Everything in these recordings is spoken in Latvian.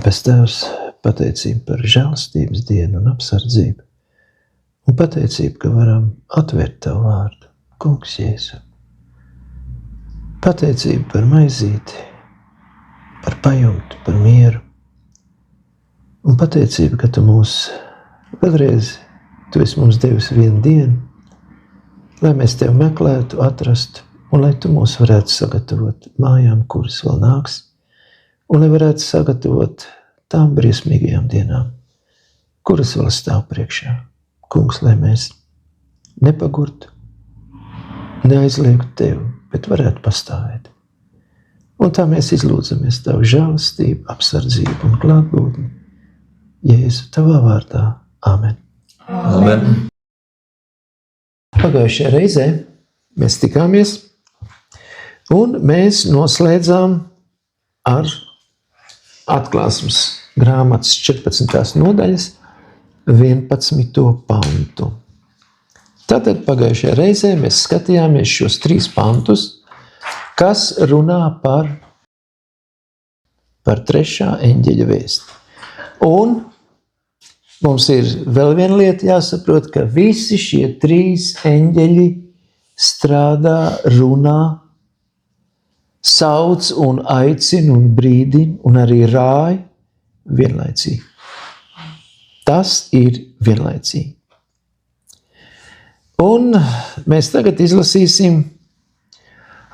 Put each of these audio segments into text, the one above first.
Debes Tēvs, pateicību par žēlastības dienu un apsardzību. Un pateicību, ka varam atvērt Tavu vārdu, Kungs Jēzu. Pateicību par maizīti, par pajumtu, par mieru. Un pateicību, ka Tu mūs vēlreiz, Tu esi mums devis vienu dienu, lai mēs Tevi meklētu, atrastu, un lai Tu mūs varētu sagatavot mājām, kuras vēl nāks, un lai varētu sagatavot tām briesmīgajām dienām, kuras vēl stāv priekšā. Kungs, lai mēs nepagurtu, neaizliegtu Tevi, bet varētu pastāvēt. Un tā mēs izlūdzamies Tavu žēlastību, apsardzību un klātbūtni. Jēzu, Tavā vārdā. Amen. Amen. Pagājušajā reizē mēs tikāmies un mēs noslēdzām ar Atklāsmes grāmatas 14. nodaļas 11. pantu. Tātad pagājušajā reizē mēs skatījāmies šos 3 pantus, kas runā par 3. eņģeļa vēsti. Un mums ir vēl viena lieta jāsaprot, ka visi šie 3 eņģeļi strādā, runā, sauc un aicina un brīdina un arī rāj vienlaicīgi. Tas ir vienlaicīgi. Un mēs tagad izlasīsim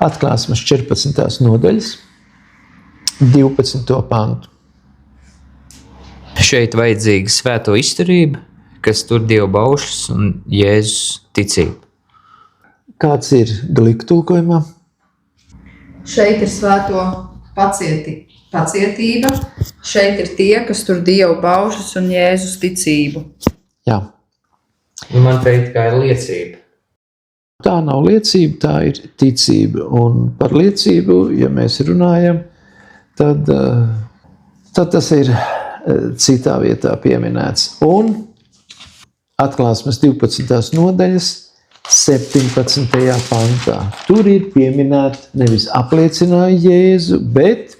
Atklāsmes 14. nodaļas 12. pantu. Šeit vajadzīga svēto izturība, kas tur Dieva baušļus un Jēzus ticību. Kāds ir Glika tulkojumā? Šeit ir svēto pacietība, šeit ir tie, kas tur Dievu baušļus un Jēzus ticību. Jā. Man teikt, kā ir liecība. Tā nav liecība, tā ir ticība. Un par liecību, ja mēs runājam, tad tas ir citā vietā pieminēts. Un Atklāsmes 12. nodaļas 17. pantā. Tur ir pieminēta nevis apliecināja Jēzu, bet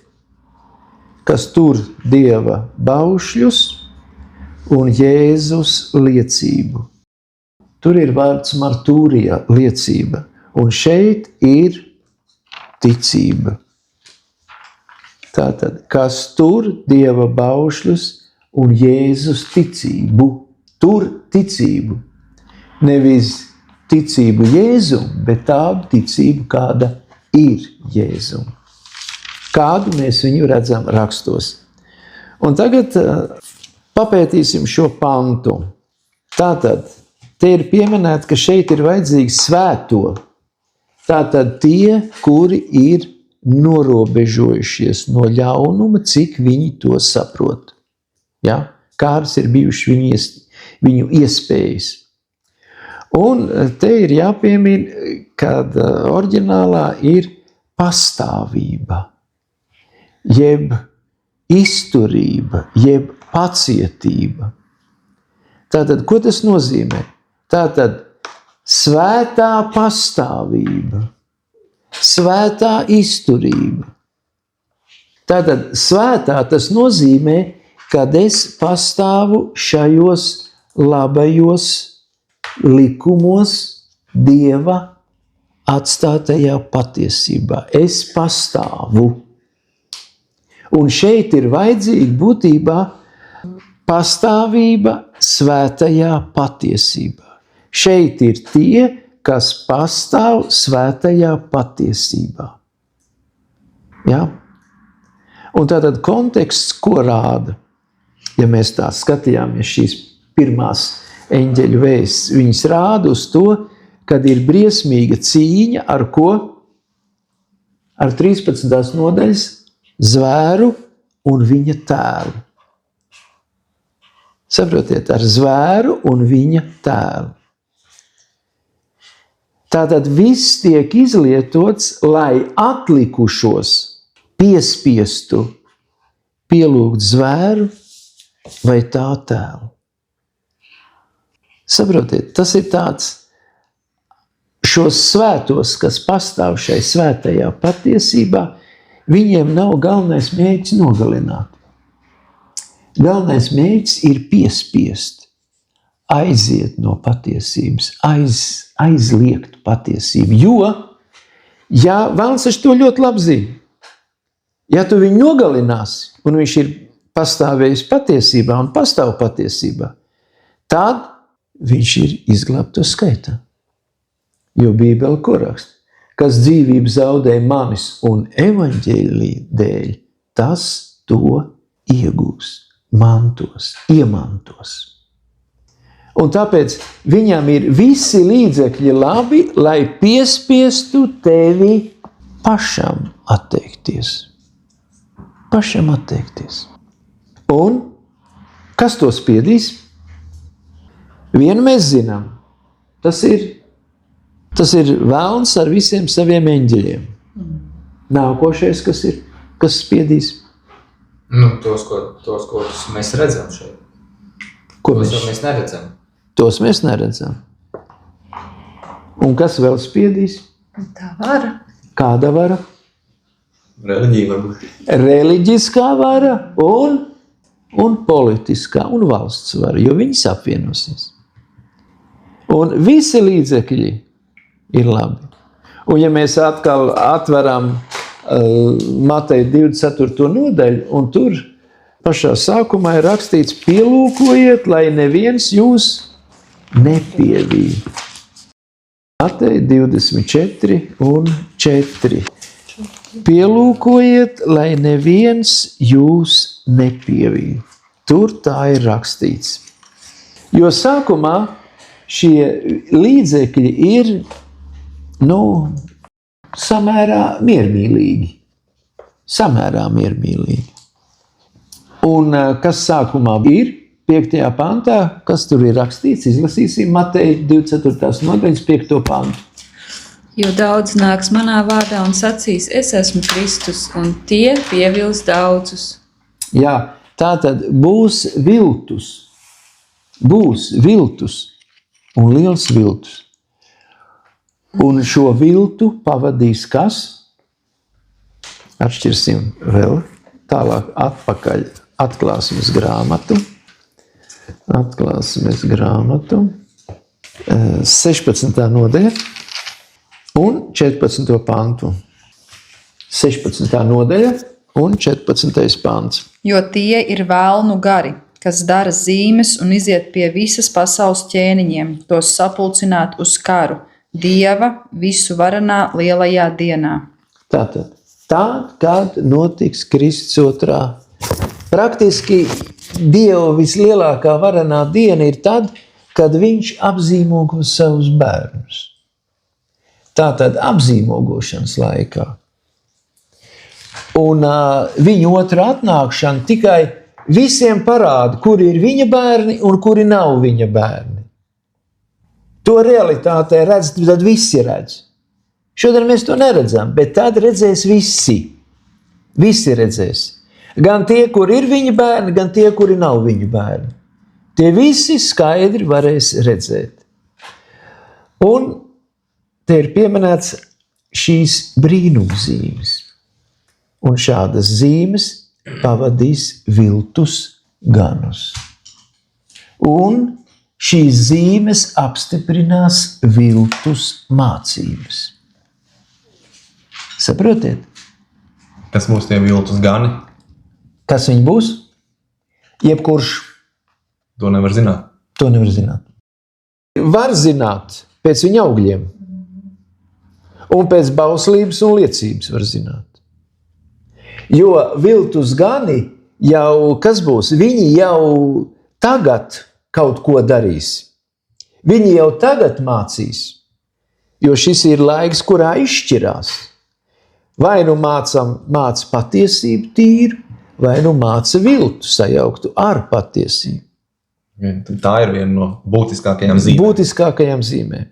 kas tur Dieva baušļus un Jēzus liecību. Tur ir vārds martūrija, liecība, un šeit ir ticība. Tātad, kas tur Dieva baušļus un Jēzus ticību. Tur ticību. Nevis ticību Jēzum, bet tādu ticību, kāda ir Jēzum. Kādu mēs viņu redzam rakstos. Un tagad papētīsim šo pantu. Tātad, te ir pieminēts, ka šeit ir vajadzīgs svēto. Tātad tie, kuri ir norobežojušies no ļaunuma, cik viņi to saprot. Ja? Kādas ir bijušas viņu iespējas. Un te ir jāpiemina, kad oriģinālā ir pastāvība, jeb izturība, jeb pacietība. Tātad, ko tas nozīmē? Tātad, svētā pastāvība, svētā izturība. Tātad, svētā tas nozīmē, kad es pastāvu šajos labajos likumos Dieva atstātajā patiesībā. Es pastāvu. Un šeit ir vajadzīga būtībā pastāvība svētajā patiesībā. Šeit ir tie, kas pastāv svētajā patiesībā. Ja? Un tātad konteksts, ko rāda? Ja mēs tā skatījāmies šīs pirmās eņģeļu vēsts, viņas rāda uz to, kad ir briesmīga cīņa ar ko? Ar 13. nodaļas zvēru un viņa tēlu. Saprotiet, ar zvēru un viņa tēlu. Tātad viss tiek izlietots, lai atlikušos piespiestu pielūgt zvēru vai tā tēlu. Saprotiet, tas ir tāds šos svētos, kas pastāv šai svētajā patiesībā, viņiem nav galvenais mērķis nogalināt. Galvenais mērķis ir piespiest, aiziet no patiesības, aizliegt patiesību. Jo, ja Velns to ļoti labi zina, ja tu viņu nogalināsi, un viņš ir pastāvējis patiesībā un pastāv patiesībā, tad viņš ir izglābto skaitā. Jo Bībele ko raksta? Kas dzīvību zaudē manis un evaņģēlija dēļ, tas to iegūs, mantos, iemantos. Un tāpēc viņam ir visi līdzekļi labi, lai piespiestu tevi pašam atteikties. Pašam atteikties. Un kas to spiedīs? Vienu mēs zinām. Tas ir Velns ar visiem saviem eņģeļiem. Nākošais, kas spiedīs? Tos, ko mēs redzam šeit. Tos mēs neredzam. Tos mēs neredzam. Un kas vēl spiedīs? Tā vara. Kāda vara? Reliģija varbūt. Reliģiskā vara un politiskā un valsts vara, jo viņas apvienosies. Un visi līdzekļi ir labi. Un ja mēs atkal atveram Mateja 24. nodaļu, un tur pašā sākumā ir rakstīts: pielūkojiet, lai neviens jūs nepievīja. Mateja 24 un 4. Pielūkojiet, lai neviens jūs nepievīja. Tur tā ir rakstīts. Jo sākumā šie līdzekļi ir, samērā miermīlīgi. Samērā miermīlīgi. Un kas sākumā ir 5. pantā, kas tur ir rakstīts, izlasīsim Mateja 24. nodaļas 5. pantu. Jo daudz nāks manā vārdā un sacīs, es esmu Kristus, un tie pievils daudzus. Jā, tā tad būs viltus. Būs viltus un liels viltus. Un šo viltu pavadīs kas? Atšķirsim vēl tālāk atpakaļ atklāsmes grāmatu. Atklāsmes grāmatu. 16. nodaļa un 14. pantu. 16. nodaļa un 14. pants. Jo tie ir velnu gari, kas dara zīmes un iziet pie visas pasaules ķēniņiem, tos sapulcināt uz karu, Dieva visu varenā lielajā dienā. Tātad, kad notiks Kristus otrā, praktiski Dieva vislielākā varenā diena ir tad, kad viņš apzīmogos savus bērnus. Tātad apzīmogošanas laikā. Un viņa otrā atnākšana tikai visiem parāda, kuri ir viņa bērni un kuri nav viņa bērni. To realitātē redz, tad visi redz. Šodien mēs to neredzam, bet tad redzēs visi. Visi redzēs. Gan tie, kuri ir viņa bērni, gan tie, kuri nav viņa bērni. Tie visi skaidri varēs redzēt. Un te ir pieminēts šīs brīnumzīmes. Un šādas zīmes pavadīs viltus ganus. Un šīs zīmes apstiprinās viltus mācības. Saprotiet? Kas būs tie viltus gani? Kas viņi būs? Jebkurš To nevar zināt. to nevar zināt. Var zināt pēc viņa augļiem. Un pēc bauslības un liecības var zināt. Jo viltus gani jau, kas būs? Viņi jau tagad kaut ko darīs. Viņi jau tagad mācīs. Jo šis ir laiks, kurā izšķirās. Vai nu māca patiesību tīru, vai nu māca viltu sajauktu ar patiesību. Tā ir viena no būtiskākajām zīmēm. Būtiskākajām zīmēm.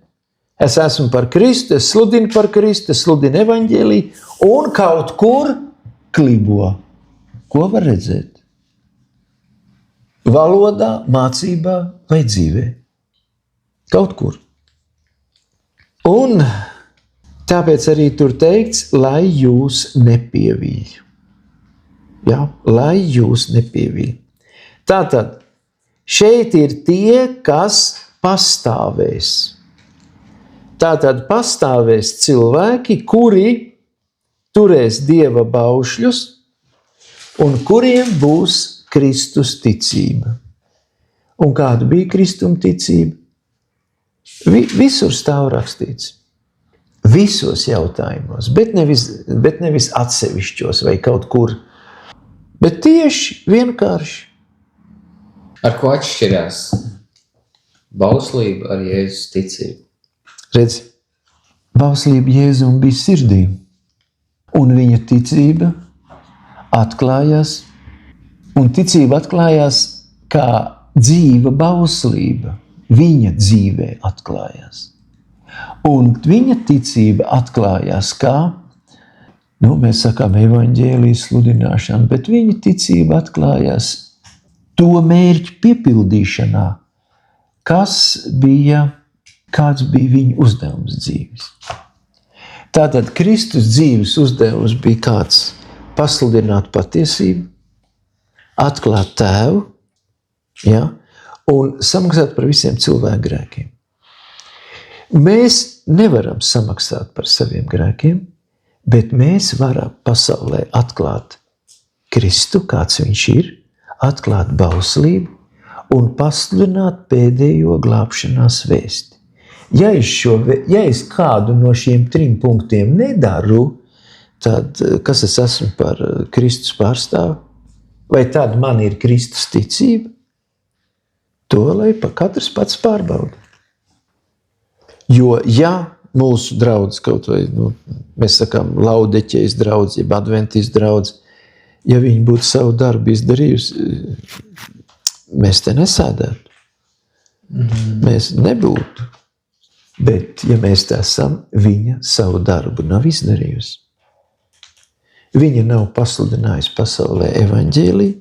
Es esmu par Kristu, es sludinu par Kristu, es sludinu evaņģēliju un kaut kur klibo. Ko var redzēt? Valodā, mācībā vai dzīvē. Kaut kur. Un tāpēc arī tur teikts, lai jūs nepievīļ. Jā, lai jūs nepievīļ. Tātad, šeit ir tie, kas pastāvēs. Tātad pastāvēs cilvēki, kuri turēs Dieva baušļus un kuriem būs Kristus ticība. Un kāda bija Kristuma ticība? Visur stāv rakstīts. Visos jautājumos, bet nevis atsevišķos vai kaut kur. Bet tieši vienkārši. Ar ko atšķirās bauslība ar Jēzus ticību? Redz, bauslība Jēzum bija sirdī, un viņa ticība atklājās, un ticība atklājās kā dzīva bauslība. Viņa dzīvē atklājās. Un viņa ticība atklājās kā, mēs sakām evaņģēlijas sludināšana, bet viņa ticība atklājās to mērķu piepildīšanā, kāds bija viņa uzdevums dzīves. Tātad Kristus dzīves uzdevums bija kāds pasludināt patiesību, atklāt tēvu, un samaksāt par visiem cilvēku grēkiem. Mēs nevaram samaksāt par saviem grēkiem, bet mēs varam pasaulē atklāt Kristu, kāds viņš ir, atklāt bauslību un pasludināt pēdējo glābšanās vēsti. Ja es kādu no šiem 3 punktiem nedaru, tad kas es esmu par Kristus pārstāvu? Vai tad man ir Kristus ticība? To, lai katrs pats pārbauda. Jo, ja mūsu draudz kaut vai, mēs sakām, laudeķejas draudz, jeb adventis draudz, ja viņi būtu savu darbu izdarījusi, mēs te nesēdētu. Mēs nebūtu. Bet, ja mēs tā esam, viņa savu darbu nav izdarījusi. Viņa nav pasludinājusi pasaulē evaņģēliju,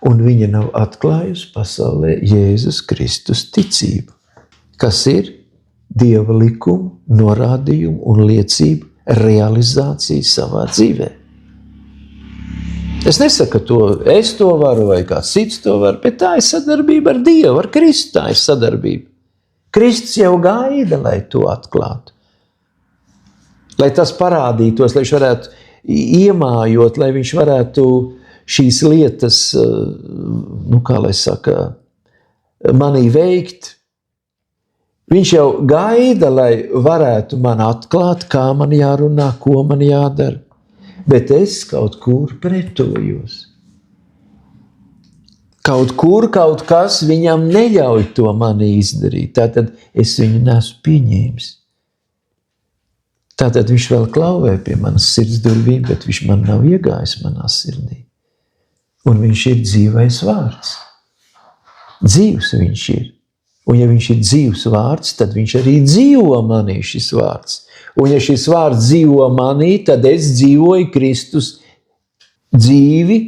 un viņa nav atklājusi pasaulē Jēzus Kristus ticību, kas ir Dieva likumu, norādījumu un liecību realizāciju savā dzīvē. Es nesaku, ka es to varu vai kāds cits to var, bet tā ir sadarbība ar Dievu, ar Kristu tā ir sadarbība. Kristus jau gaida, lai to atklātu. Lai tas parādītos, lai viņš varētu iemājot, lai viņš varētu šīs lietas, kā lai saka, manī veikt. Viņš jau gaida, lai varētu man atklāt, kā man jārunā, ko man jādara. Bet es kaut kur pretojos. Kaut kur, kaut kas viņam neļauj to mani izdarīt. Tātad es viņu neesmu pieņēmis. Tātad viņš vēl klauvē pie manas sirds durvīm, bet viņš man nav iegājis manā sirdī. Un viņš ir dzīvais vārds. Dzīvs viņš ir. Un ja viņš ir dzīvs vārds, tad viņš arī dzīvo manī šis vārds. Un ja šis vārds dzīvo manī, tad es dzīvoju Kristus dzīvi,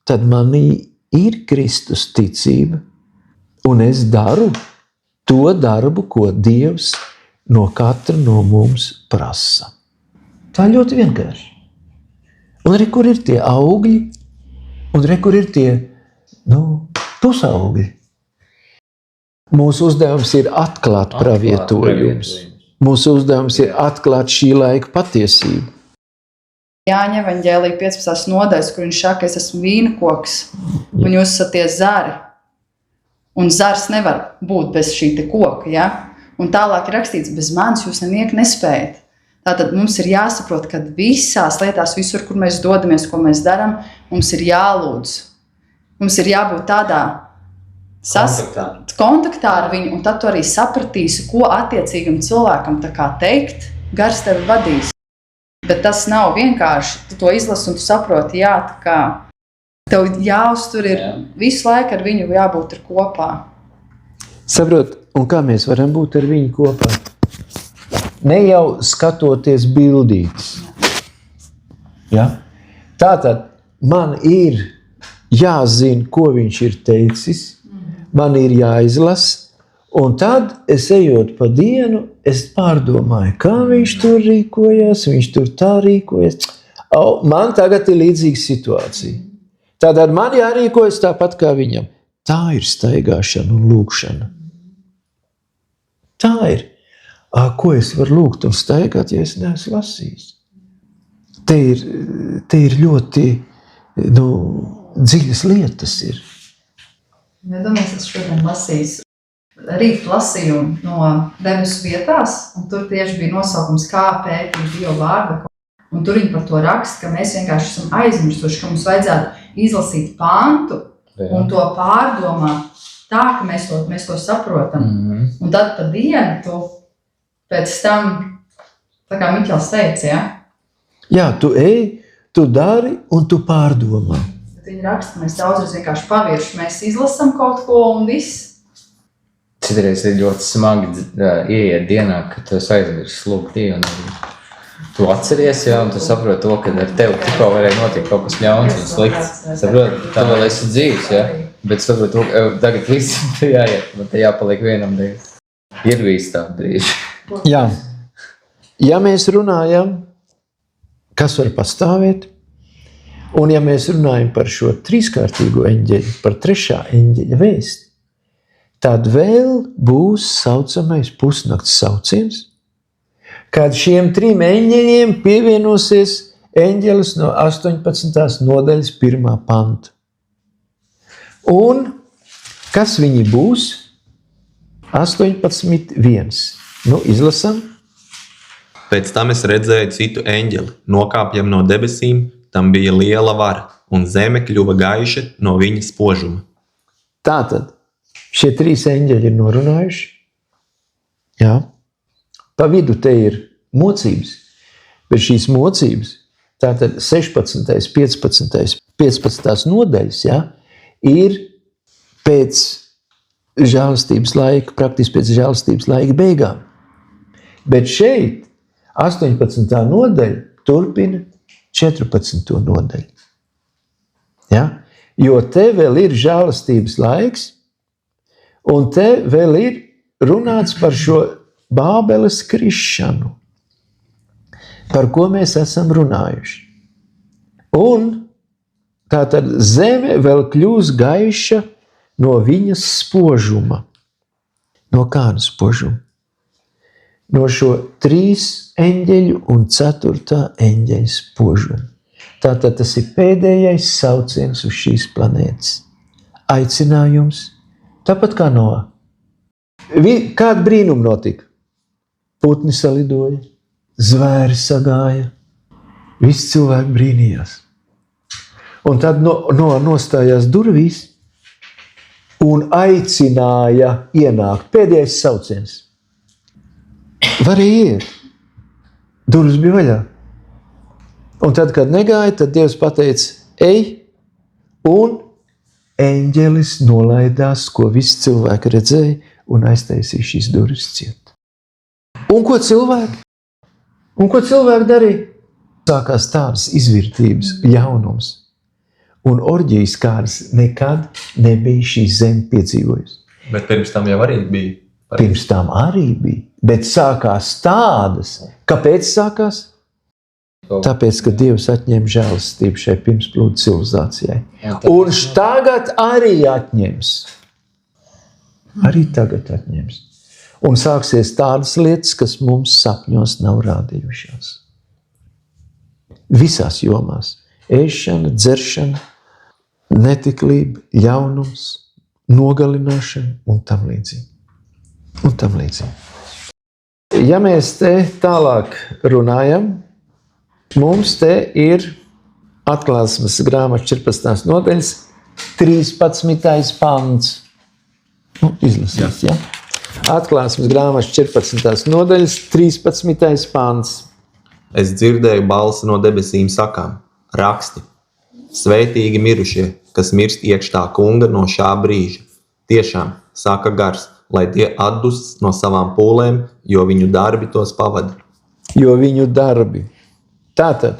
tad manī ir Kristus ticība. Un es daru to darbu, ko Dievs no katra no mums prasa. Tā ļoti vienkārši. Un arī kur ir tie augļi, un arī kur ir tie pusaugļi. Mūsu uzdevums ir atklāt pravietojumus. Mūsu uzdevums ir atklāt šī laika patiesību. Jāņa evaņģēlija 15. nodaļas, kur viņš saka, es esmu vīna koks, un jūs esat tie zari. Un zars nevar būt bez šī te koka, ja? Un tālāk ir rakstīts, bez manis jūs nevienu nespējat. Tātad mums ir jāsaprot, ka visās lietās, visur, kur mēs dodamies, ko mēs darām, mums ir jālūdz. Mums ir jābūt tādā kontaktā ar viņu, un tad tu arī sapratīsi, ko attiecīgam cilvēkam tā kā teikt, gars tevi vadīs. Bet tas nav vienkārši, tu to izlasi un tu saproti, tā kā tev jāuztur ir visu laiku ar viņu jābūt ar kopā. Saprot, un kā mēs varam būt ar viņu kopā? Ne jau skatoties bildītes. Ja? Tātad man ir jāzina, ko viņš ir teicis, man ir jāizlas, un tad es ejot pa dienu, es pārdomāju, kā viņš tur rīkojas, viņš tur tā rīkojas. Man tagad ir līdzīga situācija. Tātad man jārīkojas tāpat kā viņam. Tā ir staigāšana un lūkšana. Tā ir. Ko es varu lūgt un staigāt, ja es neesmu lasījis? Te ir ļoti dziļas lietas. Ir. Domāju, es šodien lasīju rīt lasījumu no debesu vietās, un tur tieši bija nosaukums kā pētīt Dieva vārdu. Un tur viņi par to raksta, ka mēs vienkārši esam aizmirstuši, ka mums vajadzētu izlasīt pantu un to pārdomāt tā, ka mēs to saprotam. Un tad pa dienu tu pēc tam, tā kā Miķels teica, ja? Jā, tu ej, tu dari un tu pārdomā. Bet viņi raksta, mēs daudzreiz vienkārši pavirši, mēs izlasam kaut ko un viss. Citreiz ir ļoti smagi ieiet dienā, kad tu aizmirsti lūgt Dievu. Tu atceries, jā, un tu saproti to, ka ar tevi tikko varēja notikt kaut kas ļauns un slikts. Saproti, tā vēl esi dzīvs, jā, bet saproti to, ka tagad viss jāiet, bet te jāpaliek vienam dēļ. Ir visi tādi brīži. Jā. Ja mēs runājam, kas var pastāvēt, un ja mēs runājam par šo trīskārtīgo eņģeļu, par trešā eņģeļa vēsti, tad vēl būs saucamais pusnakts sauciens, kad šiem 3 eņģeļiem pievienosies eņģelis no 18. nodaļas 1. panta. Un kas viņi būs? 18.1. Izlasam. Pēc tam es redzēju citu eņģeli, nokāpjam no debesīm, tam bija liela vara, un zeme kļuva gaiša no viņa spožuma. Tātad, šie 3 eņģeļi ir norunājuši. Jā. Pa vidu te ir mocības, bet šīs mocības, tātad 16., 15. nodaļas, ja, ir pēc žēlastības laika, praktiski pēc žēlastības laika beigām. Bet šeit 18. nodaļa turpina 14. nodaļu. Ja? Jo te vēl ir žēlastības laiks, un te vēl ir runāts par šo Bābeles krišanu, par ko mēs esam runājuši. Un tātad zeme vēl kļūs gaiša no viņas spožuma. No kāda spožuma? No šo 3 eņģeļu un 4. eņģeļa spožuma. Tātad tas ir pēdējais sauciens uz šīs planētas. Aicinājums, tāpat kā Noā. Kāda brīnuma notika? Putni salidoja, zvēri sagāja, visi cilvēki brīnījās. Un tad Noā nostājās durvīs un aicināja ienākt. Pēdējais sauciens. Varēja iet. Durvis bija vaļā. Un tad, kad negāja, tad Dievs pateica, ej, un eņģelis nolaidās, ko visi cilvēki redzēja, un aiztaisīja šīs durvis ciet. Un ko cilvēki darīja? Sākās tādas izvirtības, ļaunums un orģijas, kādas nekad nebija šī zeme piedzīvojusi. Bet pirms tam jau arī bija. Pirms tam arī bija, bet sākās tādas. Kāpēc sākās? Tāpēc, ka Dievs atņem žēlastību šai pirmsplūdu civilizācijai. Un tagad arī atņems. Arī tagad atņems. Un sāksies tādas lietas, kas mums sapņos nav rādījušās. Visās jomās. Ēšana, dzeršana, netiklība, ļaunums, nogalināšana un tam līdzīgi. Ja mēs te tālāk runājam, mums te ir Atklāsmes grāmatas 14. nodaļas 13. pants. Izlasīs, ja? Atklāsmes grāmatas 14. nodaļas 13. pants. Es dzirdēju balsi no debesīm sakām, raksti, svētīgi mirušie, kas mirst iekš tā kunga no šā brīža. Tiešām, saka gars, lai tie atdustas no savām pūlēm, jo viņu darbi tos pavada. Tātad,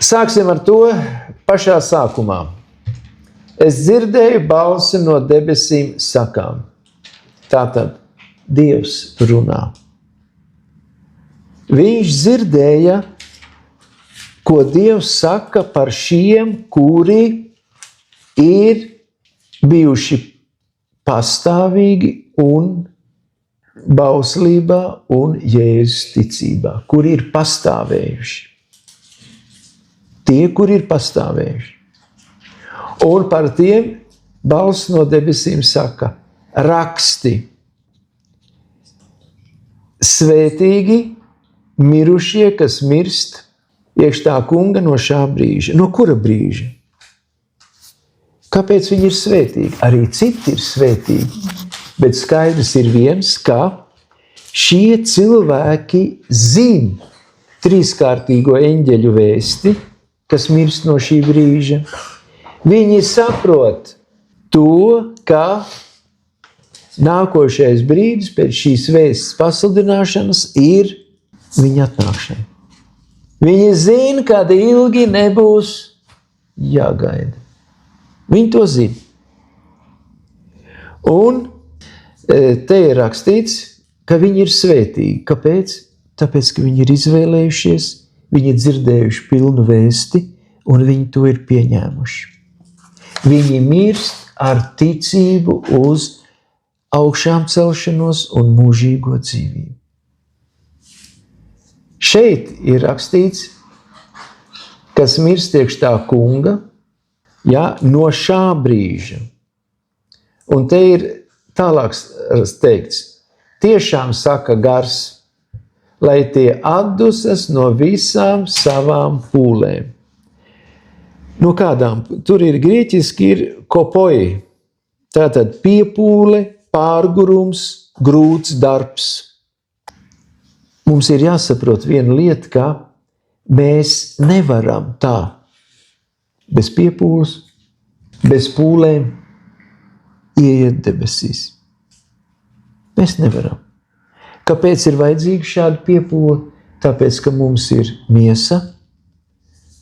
sāksim ar to pašā sākumā. Es dzirdēju balsi no debesīm sakām. Tātad, Dievs runā. Viņš dzirdēja ko Dievs saka par šiem, kuri ir bijuši pastāvīgi un bauslībā un Jēzus ticībā, kuri ir pastāvējuši. Tie, kuri ir pastāvējuši. Un par tiem balss no debesīm saka, raksti, svētīgi mirušie, kas mirst iekš tā kunga no šā brīža. No kura brīža? Kāpēc viņi ir svētīgi? Arī citi ir svētīgi. Bet skaidrs ir viens, ka šie cilvēki zin trīskārtīgo eņģeļu vēsti, kas mirst no šī brīža. Viņi saprot to, ka nākošais brīdis pēc šīs vēstas pasludināšanas ir viņa atnākšana. Viņi zina, kad ilgi nebūs jāgaida. Viņi to zina. Un te ir rakstīts, ka viņi ir svētīgi. Kāpēc? Tāpēc, ka viņi ir izvēlējušies, viņi ir dzirdējuši pilnu vēsti un viņi to ir pieņēmuši. Viņi mirst ar ticību uz augšām celšanos un mūžīgo dzīvību. Šeit ir rakstīts, kas mirst iekš tā kunga, ja, no šā brīža. Un te ir tālāk teikts, tiešām saka gars, lai tie atdusas no visām savām pūlēm. No kādām? Tur ir grieķiski ir kopoi. Tātad piepūle, pārgurums, grūts darbs. Mums ir jāsaprot viena lieta, ka mēs nevaram tā bez piepūles, bez pūlēm ieiet debesīs. Mēs nevaram. Kāpēc ir vajadzīga šāda piepūle? Tāpēc, ka mums ir miesa,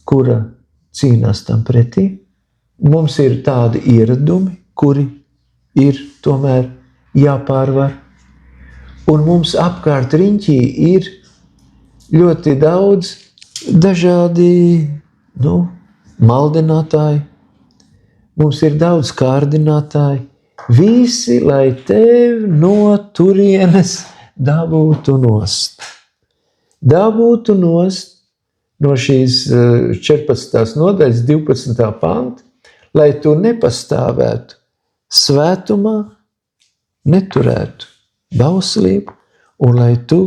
kura cīnās tam pretī. Mums ir tādi ieradumi, kuri ir tomēr jāpārvar. Un mums apkārt riņķī ir ļoti daudz dažādi maldinātāji. Mums ir daudz kārdinātāji. Visi, lai tevi no turienes dabūtu nost. Dabūtu nost no šīs 14. nodaļas 12. panta, lai tu nepastāvētu svētumā, neturētu bauslību un lai tu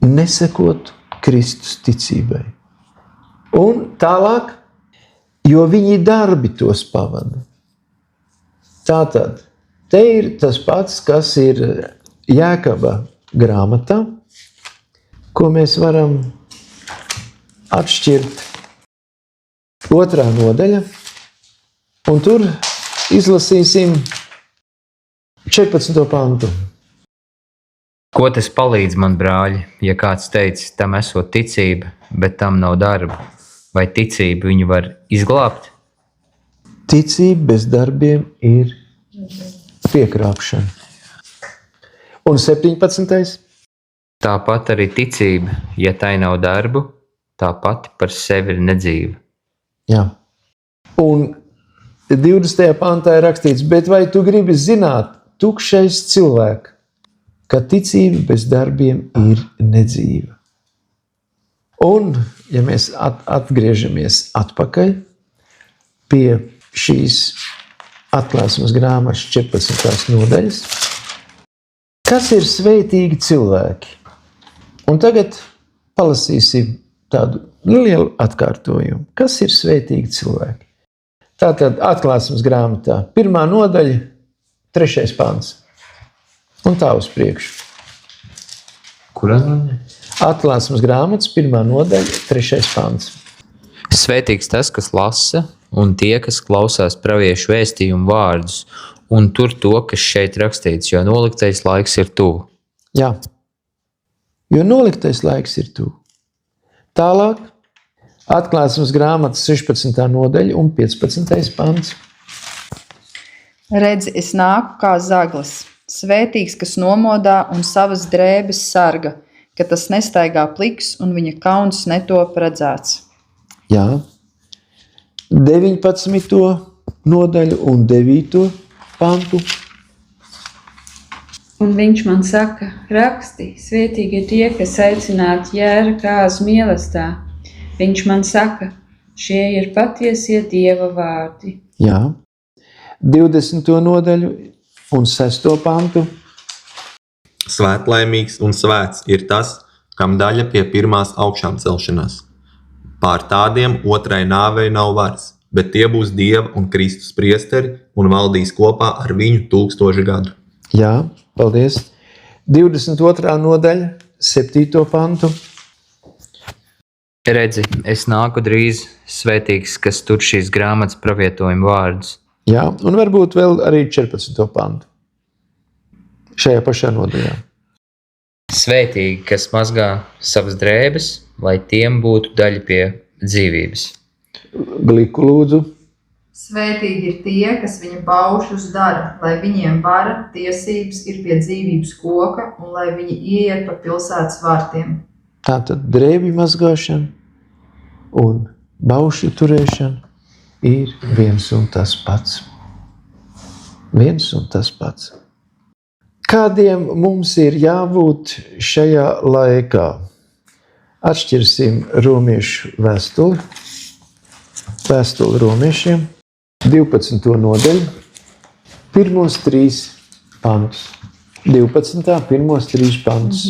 nesekotu Kristus ticībai. Un tālāk, jo viņi darbi tos pavada. Tātad, te ir tas pats, kas ir Jēkaba grāmatā, ko mēs varam atšķirt 2. nodaļa, un tur izlasīsim 14. pantu. Ko tas palīdz man, brāļi, ja kāds teica, tam esot ticība, bet tam nav darba? Vai ticība viņu var izglābt? Ticība bez darbiem ir piekrāpšana. Un 17. Tāpat arī ticība, ja tai nav darbu, tā pati par sevi ir nedzīva. Jā. Un 20. pantā ir rakstīts, bet vai tu gribi zināt, tukšais cilvēks, ka ticība bez darbiem ir nedzīva. Un, ja mēs atgriežamies atpakaļ pie šīs atklāsmes grāmatas 14. nodaļas, kas ir svētīgi cilvēki? Un tagad palasīsim tādu lielu atkārtojumu. Kas ir svētīgi cilvēki? Tātad atklāsmes grāmatā 1. nodaļa, 3. pants. Un tā uz priekšu. Kurā nodaļa? Atklāsmes grāmatas 1. nodaļa, 3. pants. Svētīgs tas, kas lasa, un tie, kas klausās praviešu vēstījumu vārdus, un tur to, kas šeit rakstīts, jo noliktais laiks ir tuvu. Jā, jo noliktais laiks ir tuvu. Tālāk, atklāsmes grāmatas 16. nodaļa un 15. pants. Redzi, es nāku kā zaglis, svētīgs, kas nomodā un savas drēbes sarga, ka tas nestaigā pliks un viņa kauns netop redzēts. Jā. 19. nodaļu un 9. pantu. Un viņš man saka, raksti, svētīgi ir tie, kas aicināti jēra kāzu mīlestā. Viņš man saka, šie ir patiesie Dieva vārdi. Jā. 20. nodaļu un 6. pantu. Svētlaimīgs un svēts ir tas, kam daļa pie pirmās augšām celšanās. Pār tādiem otrai nāvei nav varas, bet tie būs Dieva un Kristus priesteri un valdīs kopā ar viņu 1000 gadu. Jā, paldies. 22. nodaļa, 7. pantu. Redzi, es nāku drīz, svētīgs, kas tur šīs grāmatas pravietojuma vārdus. Jā, un varbūt vēl arī 14. pantu. Šajā pašā nodaļā. Svētīgi, kas mazgā savas drēbes, lai tiem būtu daļa pie dzīvības. Gliku lūdzu. Svētīgi ir tie, kas viņa baušus dara, lai viņiem vara, tiesības ir pie dzīvības koka un lai viņi ieiet pa pilsētas vārtiem. Tātad drēbju mazgāšana un baušu turēšana ir viens un tas pats. Viens un tas pats. Kādiem mums ir jābūt šajā laikā? Atšķirsim romiešu vēstuli. Vēstuli romiešiem. 12. nodaļu, pirmos 3 pantus. 12. pirmos 3 pantus.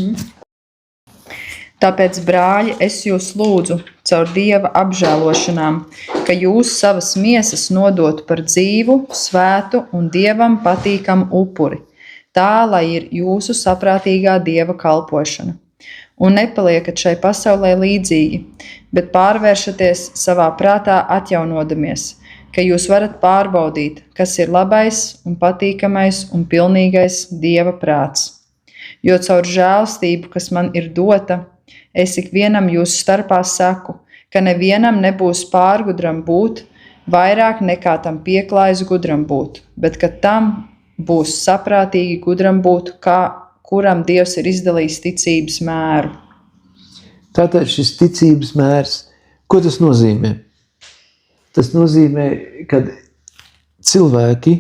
Tāpēc, brāļi, es jūs lūdzu caur Dieva apžēlošanām, ka jūs savas miesas nodotu par dzīvu, svētu un Dievam patīkamu upuri, tā, lai ir jūsu saprātīgā Dieva kalpošana. Un nepaliekat šai pasaulē līdzīgi, bet pārvēršaties savā prātā atjaunodamies, ka jūs varat pārbaudīt, kas ir labais un patīkamais un pilnīgais Dieva prāts. Jo caur žēlstību, kas man ir dota, es ikvienam jūsu starpā saku, ka nevienam nebūs pārgudram būt, vairāk nekā tam pieklājas gudram būt, bet ka tam būs saprātīgi gudram būt, kuram Dievs ir izdalījis ticības mēru. Tātad šis ticības mērs, ko tas nozīmē? Tas nozīmē, ka cilvēki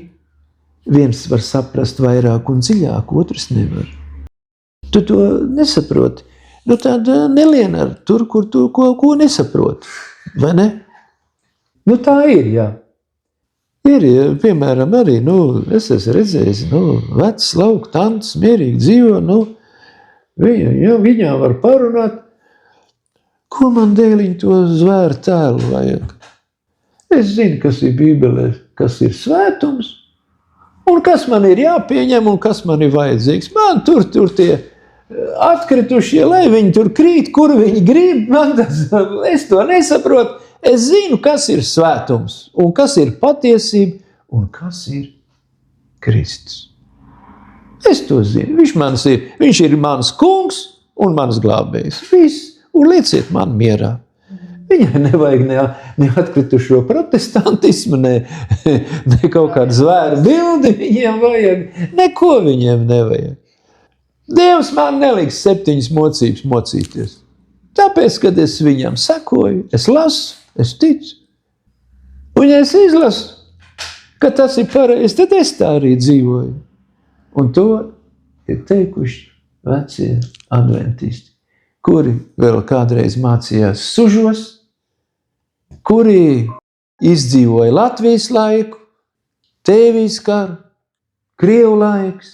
viens var saprast vairāk un dziļāk, otrs nevar. Tu to nesaproti. Nu tad nelien ar tur, kur tu ko nesaproti. Vai ne? Nu tā ir, jā. Ir, piemēram, arī, es esmu redzējis, vecs lauku tantes mierīgi dzīvo, viņā var parunāt, ko man dēliņ to zvēru tēlu vajag. Es zinu, kas ir Bībelē, kas ir svētums, un kas man ir jāpieņem, un kas man ir vajadzīgs. Man tur tie atkritušie, lai viņi tur krīt, kur viņi grib, es to nesaprotu. Es zinu, kas ir svētums, un kas ir patiesība, un kas ir Kristus. Es to zinu. Viņš ir mans kungs un mans glābējs. Viss, un lieciet man mierā. Viņai nevajag ne atkritušo protestantismu, ne kaut kādu zvēru bildi viņiem vajag, neko viņiem nevajag. Dievs man neliks 7 mocības mocīties. Tāpēc, kad es viņam sekoju, es lasu, es ticu. Un ja es izlasu, ka tas ir pareizi, tad es tā arī dzīvoju. Un to ir teikuši vecie adventisti, kuri vēl kādreiz mācījās Sužos, kuri izdzīvoja Latvijas laiku, Tēvijas karu, Krievu laiks.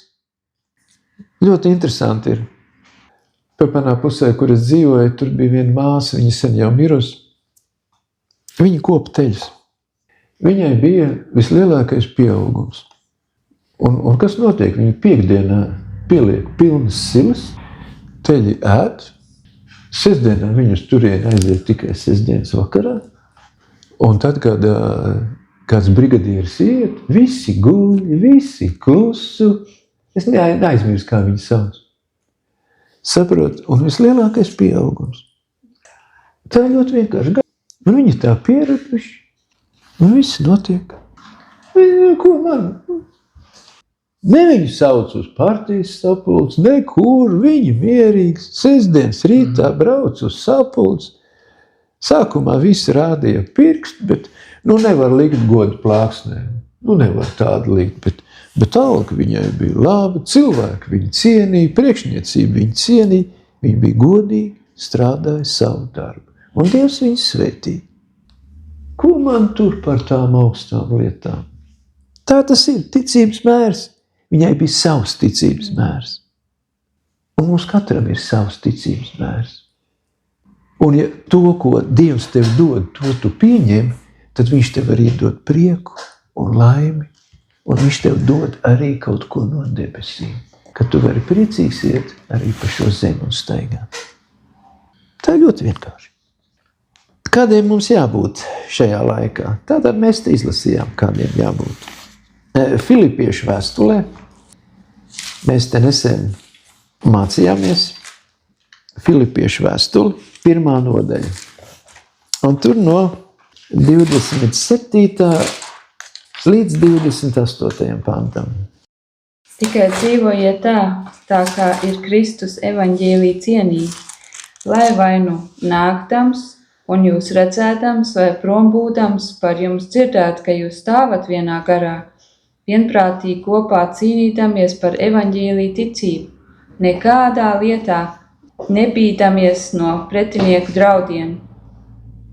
Ļoti interesanti ir. Panā pusē, kur es dzīvoju, tur bija viena māsa, viņa sen jau mirusi. Viņa kopa teļus. Viņai bija vislielākais pieaugums. Un kas notiek? Viņa piekdienā pieliek pilnas silas, teļi ēd. Sestdienā viņus turieni aiziet tikai sestdienas vakarā. Un tad, kad kāds brigadieris iet, visi guļ, visi klusu. Es neaizmirstu, kā viņi sauc. Saprot, un vislielākais pieaugums. Tā ļoti vienkārši. Un viņi tā pieraduši, un viss notiek. Ko man? Ne viņu sauc uz partijas sapulci, nekur viņi mierīgs. Sestdienas rītā brauc uz sapulci. Sākumā visi rādīja pirkstu, bet nevar likt godu plāksnē. Nevar tādu likt, bet alga viņai bija laba, cilvēki viņu cienīja, priekšniecība viņu cienīja, viņa bija godīga, strādāja savu darbu. Un Dievs viņu svētīja. Ko man tur par tām augstām lietām? Tā tas ir, ticības mērs. Viņai bija savs ticības mērs. Un mums katram ir savs ticības mērs. Un ja to, ko Dievs tev dod, to tu pieņem, tad viņš tev arī dod prieku un laimi. Un viņš tev dod arī kaut ko no debesīm. Kad tu vari priecīgs iet arī pa šo zemi un staigāt. Tā ir ļoti vienkārši. Kādiem mums jābūt šajā laikā? Tātad mēs te izlasījām, kādiem jābūt. Filipiešu vēstulē mēs te nesen mācījāmies Filipiešu vēstuli 1. nodaļa. Un tur no 27. līdz 28. pantam. Tikai dzīvojiet tā kā ir Kristus evaņģēlī cienīgi, lai vai nu nāktams un jūs redzētams vai prombūdams par jums dzirdēt, ka jūs stāvat vienā garā, vienprātīgi kopā cīnītamies par evaņģēlī ticību, nekādā lietā nebīdamies no pretinieku draudiem.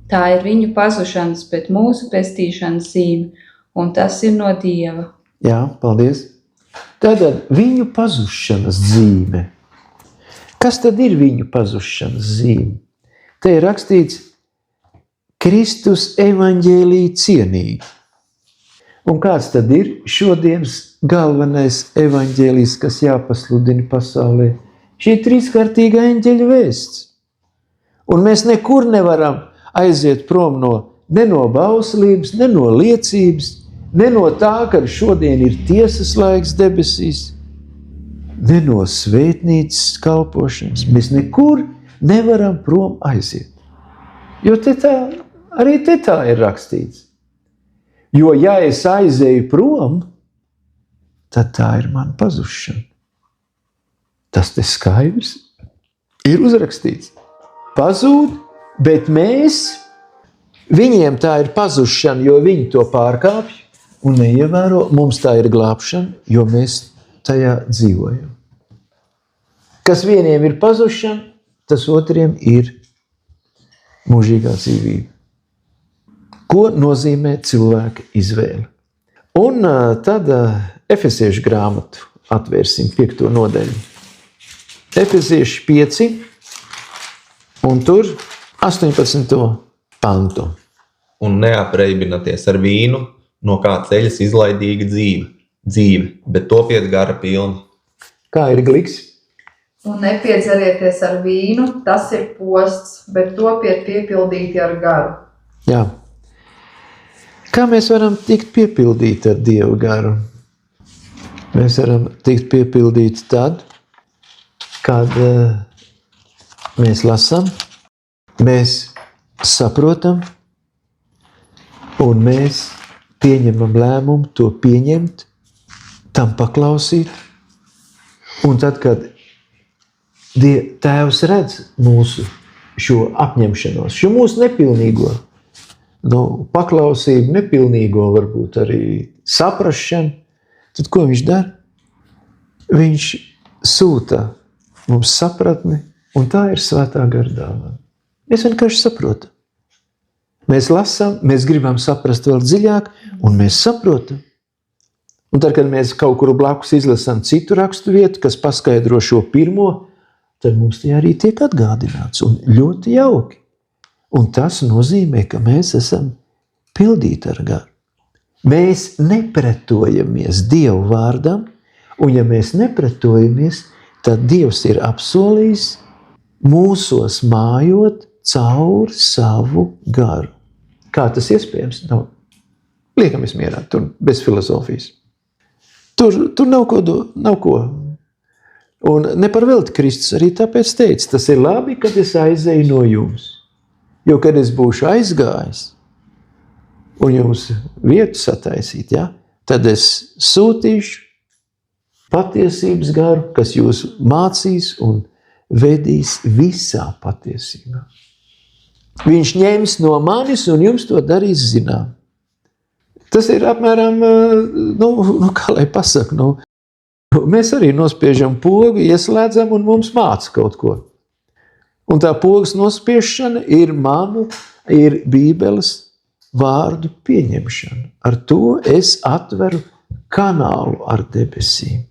Tā ir viņu pazušanas, bet mūsu pestīšanas zīme, un tas ir no Dieva. Jā, paldies. Tātad viņu pazušanas zīme. Kas tad ir viņu pazušanas zīme? Te ir rakstīts Kristus evaņģēlī cienīgi. Un kāds tad ir šodienas galvenais evaņģēlijs, kas jāpasludina pasaulē? Šī trīskārtīga eņģeļa vēsts. Un mēs nekur nevaram aiziet prom ne no bauslības, ne no liecības, ne no tā, ka šodien ir tiesas laiks debesīs, ne no svētnīcas kalpošanas. Mēs nekur nevaram prom aiziet. Jo arī tā ir rakstīts. Jo ja es aizēju prom, tad tā ir mana pazušana. Tas te skaidrs ir uzrakstīts. Pazūd, bet viņiem tā ir pazušana, jo viņi to pārkāpj un neievēro. Mums tā ir glābšana, jo mēs tajā dzīvojam. Kas vieniem ir pazušana, tas otriem ir mūžīgā dzīvība. Ko nozīmē cilvēka izvēle? Un tad Efesiešu grāmatu atvērsim 5. nodaļu. Efesieši 5 un tur 18. pantu. Un neapreibināties ar vīnu, no kā ceļas izlaidīga dzīve, bet topiet gara pilni. Kā ir gliks? Un nepiedzerieties ar vīnu, tas ir posts, bet topiet piepildīti ar garu. Jā. Kā mēs varam tikt piepildīti ar Dievu garu? Mēs varam tikt piepildīti tad, kad mēs lasām, mēs saprotam un mēs pieņemam lēmumu to pieņemt, tam paklausīt. Un tad, kad Tēvs redz mūsu šo apņemšanos, šo mūsu nepilnīgo, paklausību, nepilnīgo varbūt arī saprašanu, tad ko viņš dara? Viņš sūta mums sapratni, un tā ir svētā gara dāvana. Mēs vienkārši saprotam. Mēs lasām, mēs gribam saprast vēl dziļāk, un mēs saprotam. Un tad, kad mēs kaut kur blakus izlasām citu rakstu vietu, kas paskaidro šo pirmo, tad mums tie arī tiek atgādināts, un ļoti jauki. Un tas nozīmē, ka mēs esam pildīti ar garu. Mēs nepretojamies Dievu vārdam, un ja mēs nepretojamies, tad Dievs ir apsolījis mūsos mājot caur savu garu. Kā tas iespējams? Liekamies mierā, tur bez filozofijas. Tur nav ko. Un ne par velti Kristus arī tāpēc teica, tas ir labi, kad es aizēju no jums. Jo, kad es būšu aizgājis un jums vietu sataisīt, tad es sūtīšu patiesības garu, kas jūs mācīs un vedīs visā patiesībā. viņš ņems no manis un jums to darīs zinām. Tas ir apmēram, kā lai pasaka, mēs arī nospiežam pogu, ieslēdzam un mums māca kaut ko. Un tā pogas nospiešana ir Bībeles vārdu pieņemšana. Ar to es atveru kanālu ar debesīm.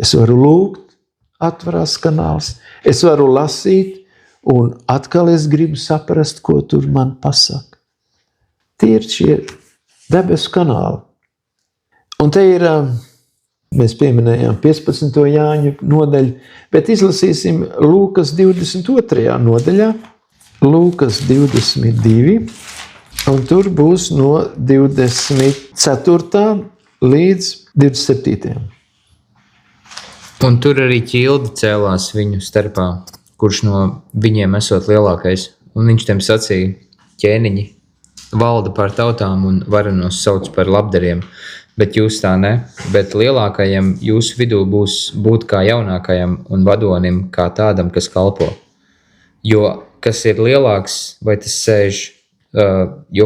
Es varu lūgt, atverās kanāls, es varu lasīt, un atkal es gribu saprast, ko tur man pasaka. Tie ir šie debesu kanāli. Un te ir, mēs pieminējām 15. Jāņa nodaļu, bet izlasīsim Lūkas 22. nodaļā, Lūkas 22, un tur būs no 24. līdz 27. Un tur arī ķildi cēlās viņu starpā, kurš no viņiem esot lielākais. Un viņš tiem sacīja, ķēniņi valda pār tautām un varenos sauc par labdariem, bet jūs tā ne, bet lielākajam jūsu vidū būs būt kā jaunākajam un vadonim kā tādam, kas kalpo. Jo kas ir lielāks, vai tas sēž,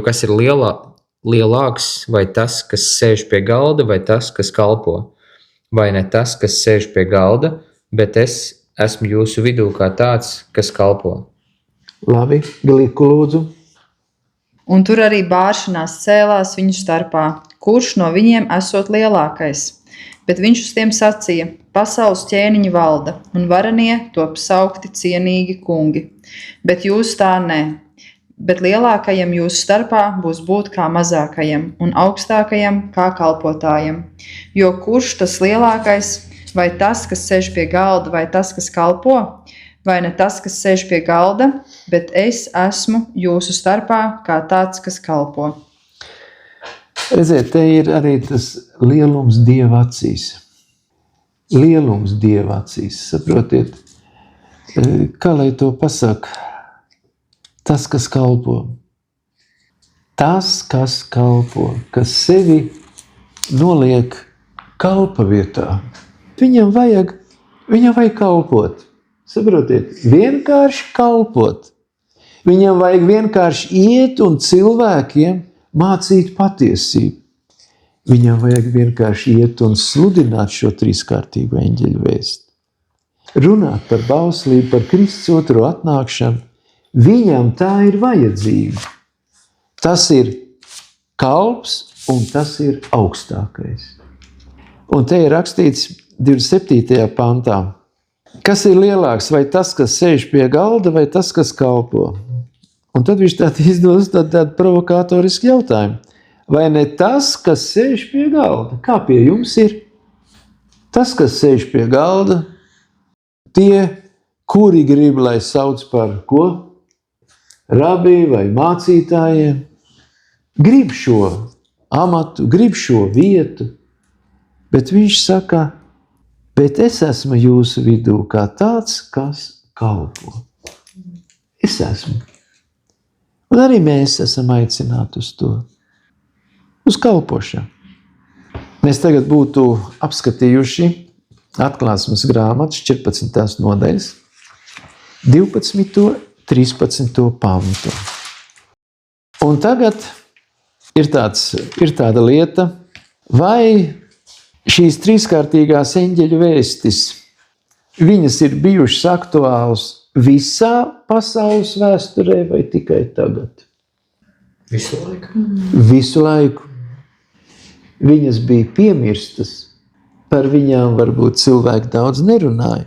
kas ir lielāks, vai tas, kas sēž pie galda, vai tas, kas kalpo. Vai ne tas, kas sēž pie galda, bet es esmu jūsu vidū kā tāds, kas kalpo. Labi, Gliku lūdzu. Un tur arī bāršanās cēlās viņu starpā, kurš no viņiem esot lielākais. Bet viņš uz tiem sacīja, pasaules ķēniņi valda, un varenie top saukti cienīgi kungi. Bet jūs tā ne. Bet lielākajam jūsu starpā būs būt kā mazākajam, un augstākajam kā kalpotājam. Jo kurš tas lielākais, vai tas, kas sēž pie galda, vai tas, kas kalpo, vai ne tas, kas sēž pie galda, bet es esmu jūsu starpā kā tāds, kas kalpo. Redziet, te ir arī tas lielums Dieva acīs. Lielums Dieva acīs, saprotiet, kā lai to pasaka? Tas, kas kalpo. Tas, kas kalpo, kas sevi noliek kalpa vietā. Viņam vajag kalpot. Saprotiet, vienkārši kalpot. Viņam vajag vienkārši iet un cilvēkiem mācīt patiesību. Viņam vajag vienkārši iet un sludināt šo trīskārtīgo eņģeļu vēstu. Runāt par bauslību, par Kristus otro atnākšanu. Viņam tā ir vajadzība. Tas ir kalps un tas ir augstākais. Un te ir rakstīts 27. pantā. Kas ir lielāks, vai tas, kas sēž pie galda, vai tas, kas kalpo? Un tad viņš izdos tādu provokatorisku jautājumu. Vai ne tas, kas sēž pie galda? Kā pie jums ir? Tas, kas sēž pie galda, tie, kuri grib, lai sauc par ko? Rabī vai mācītājiem, grib šo amatu, grib šo vietu, bet viņš saka, bet es esmu jūsu vidū kā tāds, kas kalpo. Es esmu. Un arī mēs esam aicināti uz to, uz kalpošanu. Mēs tagad būtu apskatījuši atklāsmes grāmatas 14. nodaļas, 12. 13. pantu. Un tagad ir tāda lieta, vai šīs trīskārtīgās eņģeļu vēstis, viņas ir bijušas aktuāls visā pasaules vēsturē vai tikai tagad? Visu laiku. Visu laiku. Viņas bija piemirstas, par viņām varbūt cilvēki daudz nerunāja,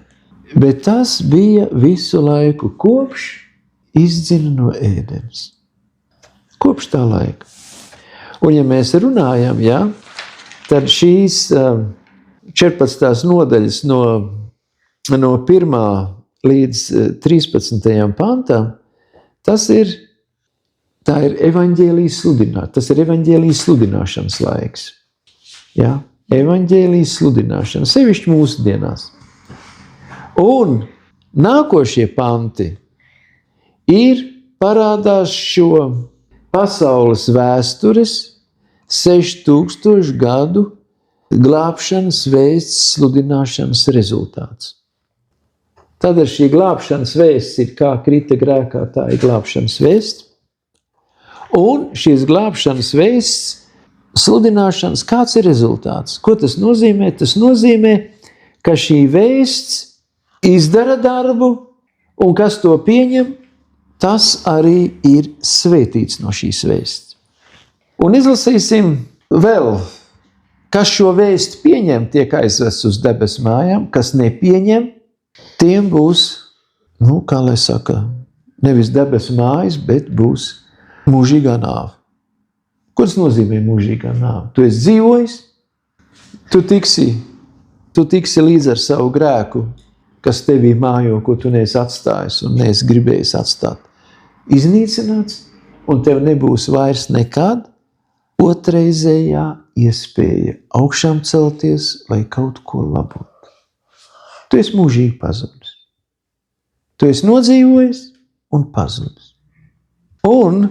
bet tas bija visu laiku kopš izdzina no ēdenes. Kopš tā laika. Un ja mēs runājam, tad šīs 14. nodaļas no 1. līdz 13. pantam, tā ir evaņģēlijas sludināšana. Tas ir evaņģēlijas sludināšanas laiks. Evaņģēlijas sludināšana, sevišķi mūsdienās. Un nākošie panti parādās šo pasaules vēstures 6000 gadu glābšanas vēsts sludināšanas rezultāts. Tad ar šī glābšanas vēsts ir kā krita grēkā, tā ir glābšanas vēsts. Un šīs glābšanas vēsts sludināšanas, kāds ir rezultāts? Ko tas nozīmē? Tas nozīmē, ka šī vēsts izdara darbu, un kas to pieņem, tas arī ir svētīts no šīs vēsts. Un izlasīsim vēl, kas šo vēstu pieņem, tiek aizvests uz debesu mājām, kas nepieņem, tiem būs, kā lai saka, nevis debesu mājas, bet būs mūžīgā nāve. Ko tas nozīmē mūžīgā nāve? Tu esi dzīvojis, tu tiksi līdz ar savu grēku, kas tevī mājo, ko tu neesi atstājis un neesi gribējis atstāt. Iznīcināts, un tev nebūs vairs nekad otrreizējā iespēja augšām celties vai kaut ko labot. Tu esi mūžīgi pazudis. Tu esi nodzīvojis un pazudis. Un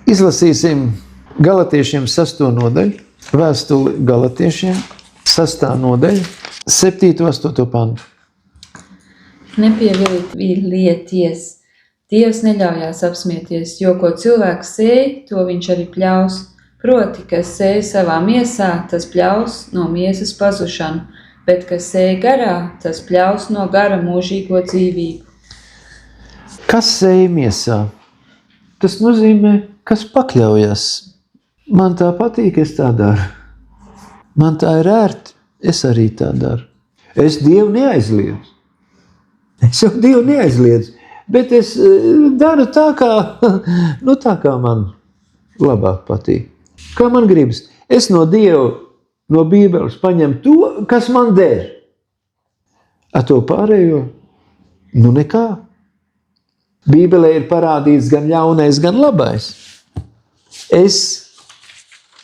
izlasīsim Galatiešiem 6. nodaļu, vēstuli Galatiešiem 6. nodaļa, 7.8. pantu. Nepievilieties, Dievs neļaujās apsmieties, jo ko cilvēks sēj, to viņš arī pļaus. Proti, kas sēj savā miesā, tas pļaus no miesas pazušanu, bet kas sēj garā, tas pļaus no gara mūžīgo dzīvību. Kas sēj miesā? Tas nozīmē, kas pakļaujas. Man tā patīk, es tā daru. Man tā ir ērti, es arī tā daru. Es Dievu neaizliedzu. Es jau Dievu neaizliedzu, bet es daru tā, kā man labāk patīk. Kā man gribas. Es no Dieva, no Bībeles paņemu to, kas man der. A to pārējo, nekā. Bībelē ir parādīts gan ļaunais, gan labais.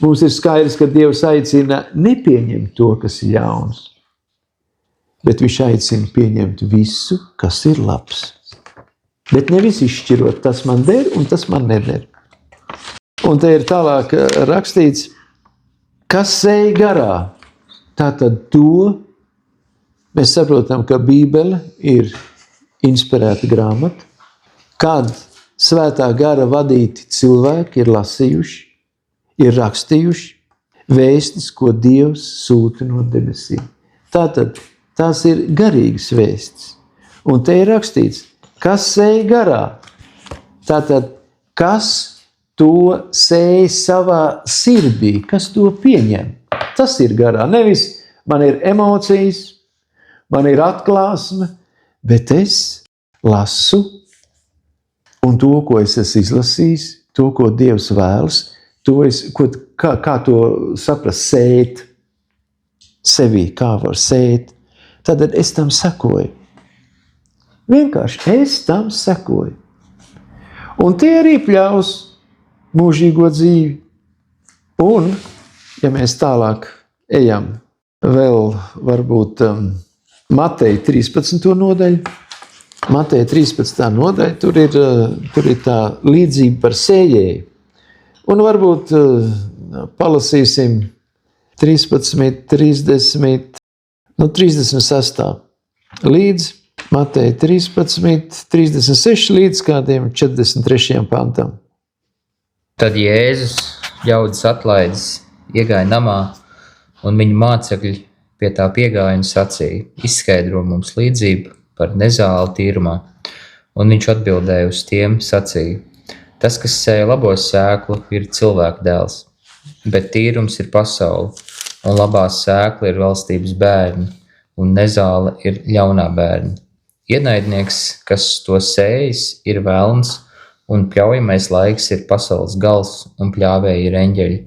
Mums ir skaidrs, ka Dievs aicina nepieņemt to, kas ir ļauns, bet viņš aicina pieņemt visu, kas ir labs. Bet nevis izšķirot, tas man der un tas man neder. Un te ir tālāk rakstīts, kas sēj garā. Tātad to mēs saprotam, ka Bībele ir inspirēta grāmata, kad svētā gara vadīti cilvēki ir lasījuši, ir rakstījuši vēstis, ko Dievs sūta no debesīm. Tātad tās ir garīgas vēstis. Un te ir rakstīts, kas sēj garā. Tātad, kas to sēj savā sirdī, kas to pieņem. Tas ir garā. Nevis man ir emocijas, man ir atklāsme, bet es lasu, un to, ko es esmu izlasījis, to, ko Dievs vēlas, kā to saprast, sēt sevī, kā var sēt, tad es tam sekoju. Vienkārši es tam sekoju. Un tie arī pļaus mūžīgo dzīvi. Un, ja mēs tālāk ejam, vēl varbūt Mateja 13. nodaļu, Mateja 13. nodaļa, tur ir tā līdzība par sējēju. Un varbūt palasīsim 13, 30, 36. līdz Mateja 13, 36 līdz kādiem 43. pantam. Tad Jēzus ļaudis atlaides iegāja namā, un viņa mācekļi pie tā piegāja un sacīja, izskaidro mums līdzību par nezāli tīrumā. Un viņš atbildēja uz tiem, sacīja, tas, kas sēja labo sēklu, ir cilvēka dēls, bet tīrums ir pasaule, un labā sēkla ir valstības bērni, un nezāle ir ļaunā bērni. Ienaidnieks, kas to sējis, ir velns, un pļaujamais laiks ir pasaules gals, un pļāvēji ir eņģeļi.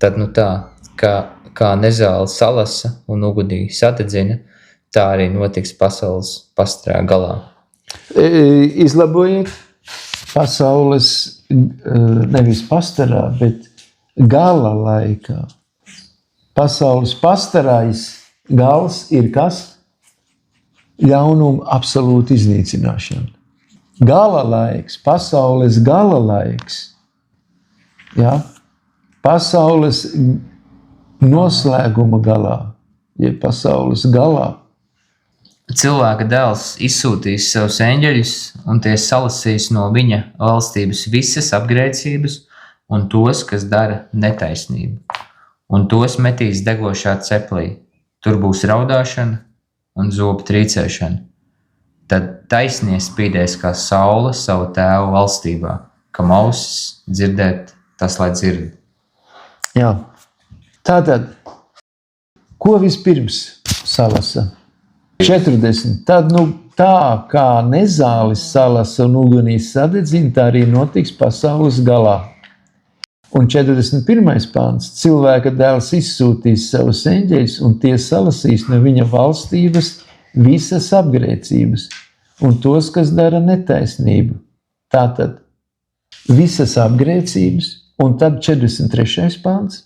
Tad tā, kā nezāle salasa un ugudī sadedzina, tā arī notiks pasaules pastrā galā. Izlabojiet pasaules nevis pastarā, bet gala laikā. Pasaules pastarais gals ir kas? Ļaunuma absolūta iznīcināšana. Gala laiks, pasaules gala laiks, ja? Pasaules noslēguma galā, ja pasaules galā, Cilvēka dēls izsūtīs savus eņģeļus, un tie salasīs no viņa valstības visas apgrēcības un tos, kas dara netaisnību, un tos metīs degošā ceplī. Tur būs raudāšana un zobu trīcēšana. Tad taisnie spīdēs kā saule savu tēvu valstībā, kam ausis dzirdēt, tas lai dzird. Jā. Tātad, ko vispirms salasa? 40. Tad, tā kā nezālis salasa un ugunīs sadedzina, tā arī notiks pasaules galā. Un 41. pāns. Cilvēka dēls izsūtīs savus eņģeļus, un tie salasīs no viņa valstības visas apgrēcības, un tos, kas dara netaisnību. Tātad, visas apgrēcības, un tad 43. pāns.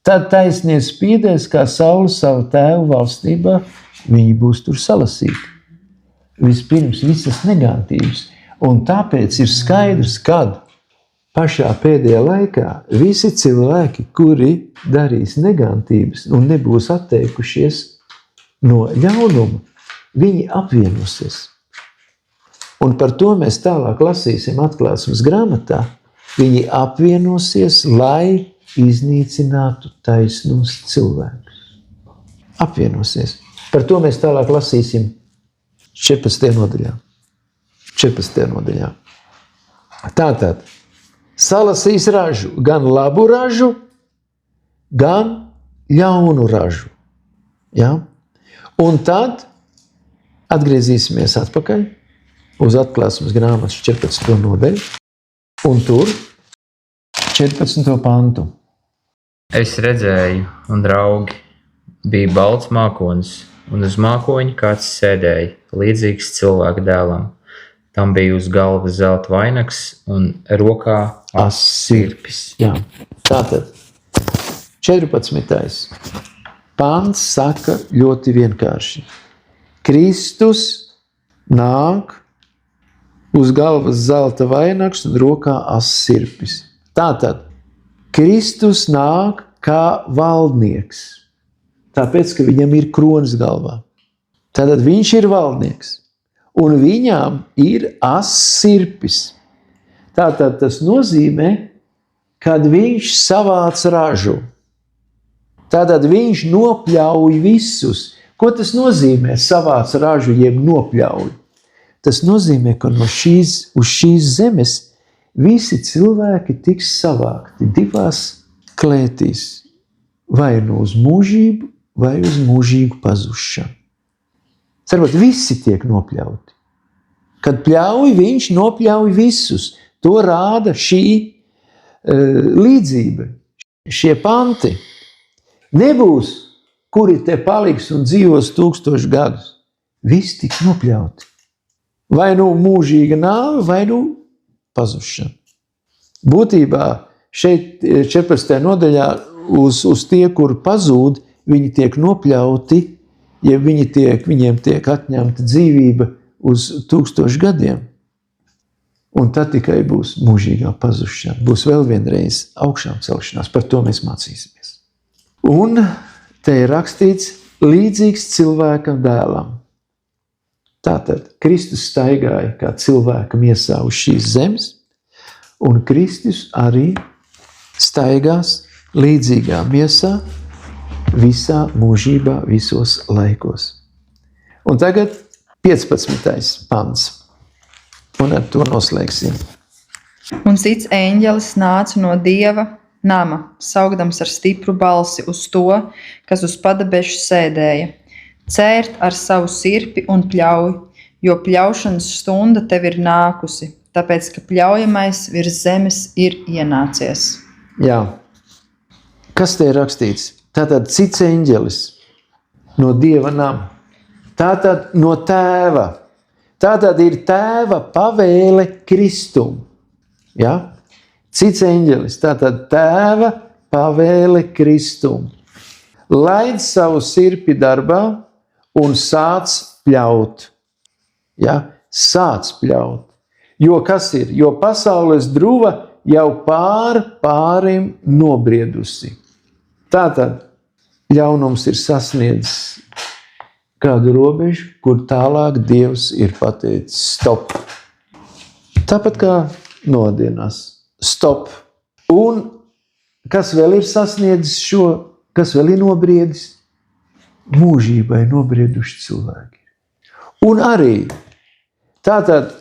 Tad taisnie spīdēs, kā saule savu tēvu valstībā, viņi būs tur salasīti. Vispirms visas negantības. Un tāpēc ir skaidrs, kad pašā pēdējā laikā visi cilvēki, kuri darīs negantības un nebūs atteikušies no ļaunuma, viņi apvienosies. Un par to mēs tālāk lasīsim Atklāsmes grāmatā. Viņi apvienosies, lai iznīcinātu taisnos cilvēkus. Apvienosies. Par to mēs tālāk lasīsim 14. nodaļā. 14. nodaļā. Tātad, salasīs ražu, gan labu ražu, gan ļaunu ražu. Ja? Un tad atgriezīsimies atpakaļ uz Atklāsmes grāmatas 14. nodaļu, un tur 14. pantu. Es redzēju, un draugi, bija balts mākonis, un uz mākoņa kāds sēdēja, līdzīgs cilvēka dēlam. Tam bija uz galvas zelta vainags un rokā Sirpis. Jā. Tātad 14. pants saka ļoti vienkārši. Kristus nāk, uz galvas zelta vainags un rokā sirpis. Tātad Kristus nāk kā valdnieks, tāpēc, ka viņam ir kronis galvā. Tātad viņš ir valdnieks, un viņam ir sirpis. Tātad tas nozīmē, kad viņš savāc ražu. Tātad viņš nopļauj visus. Ko tas nozīmē savāc ražu, jeb nopļauj? Tas nozīmē, ka uz šīs zemes visi cilvēki tiks savākti divās klētīs, vai nu uz mūžību, vai uz mūžīgu pazušanu. Cerot, visi tiek nopļauti. Kad pļauj, viņš nopļauj visus. To rāda šī līdzība, šie panti. Nebūs, kuri te paliks un dzīvos 1000 gadus. Visi tiks nopļauti. Vai nu mūžīga nāve, vai nu pazušana. Būtībā šeit 14. nodaļā uz tie, kur pazūd, viņi tiek nopļauti, ja viņiem tiek atņemta dzīvība uz 1000 gadiem. Un tad tikai būs mūžīgā pazušana. Būs vēl vienreiz augšām celšanās. Par to mēs mācīsimies. Un te ir rakstīts līdzīgs cilvēka dēlam. Tātad Kristus staigāja kā cilvēka miesā uz šīs zemes, un Kristus arī staigās līdzīgā miesā visā mūžībā, visos laikos. Un tagad 15. pants. Un ar to noslēgsim. Un cits eņģelis nāca no Dieva nama, saukdams ar stipru balsi uz to, kas uz padebešu sēdēja. Cērt ar savu sirpi un pļauj, jo pļaušanas stunda tev ir nākusi, tāpēc, ka pļaujamais virs zemes ir ienācies. Jā. Kas te ir rakstīts? Tātad cits eņģelis no Dieva nama. Tātad no tēva. Tātad ir tēva pavēle Kristum. Ja? Cits eņģelis. Tātad tēva pavēle Kristum. Laid savu sirpi darbā un sāc pļaut. Ja? Sāc pļaut. Jo kas ir? Jo pasaules druva jau pārim nobriedusi. Tātad ļaunums ir sasniedzis kādu robežu, kur tālāk Dievs ir pateicis stop. Tāpat kā nodienās. Stop. Un kas vēl ir sasniedzis šo, kas vēl ir nobriedis? Mūžībai nobrieduši cilvēki. Un arī, tātad,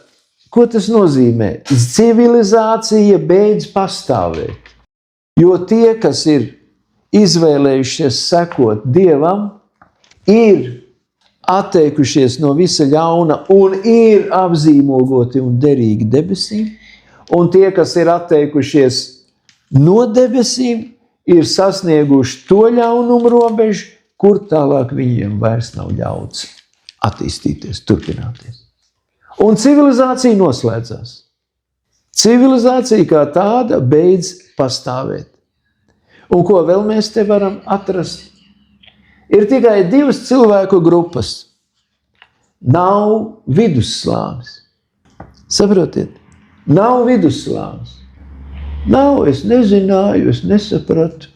ko tas nozīmē? Civilizācija beidz pastāvēt. Jo tie, kas ir izvēlējušies sekot Dievam, ir atteikušies no visa ļauna un ir apzīmogoti un derīgi debesīm. Un tie, kas ir atteikušies no debesīm, ir sasnieguši to ļaunumu robežu, kur tālāk viņiem vairs nav ļauts attīstīties, turpināties. Un civilizācija noslēdzās. Civilizācija kā tāda beidz pastāvēt. Un ko vēl mēs te varam atrast? Ir tikai divas cilvēku grupas. Nav vidusslānis. Saprotiet? Nav vidusslānis. Nav, es nezināju, es nesapratu.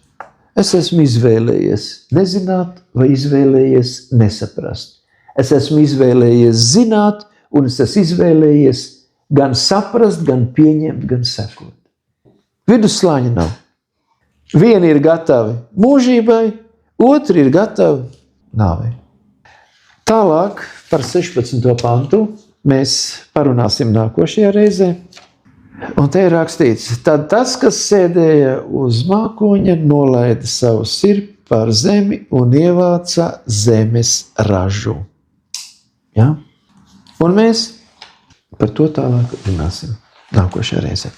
Es esmu izvēlējies nezināt vai izvēlējies nesaprast. Es esmu izvēlējies zināt un es esmu izvēlējies gan saprast, gan pieņemt, gan sekot. Vidusslāņa nav. Vieni ir gatavi mūžībai, otri ir gatavi nāvei. Tālāk par 16. pantu mēs parunāsim nākošajā reizē. Un te ir rakstīts, tad tas, kas sēdēja uz mākoņa, nolaida savu sirpi pār zemi un ievāca zemes ražu. Ja? Un mēs par to tālāk runāsim nākošajā reizē.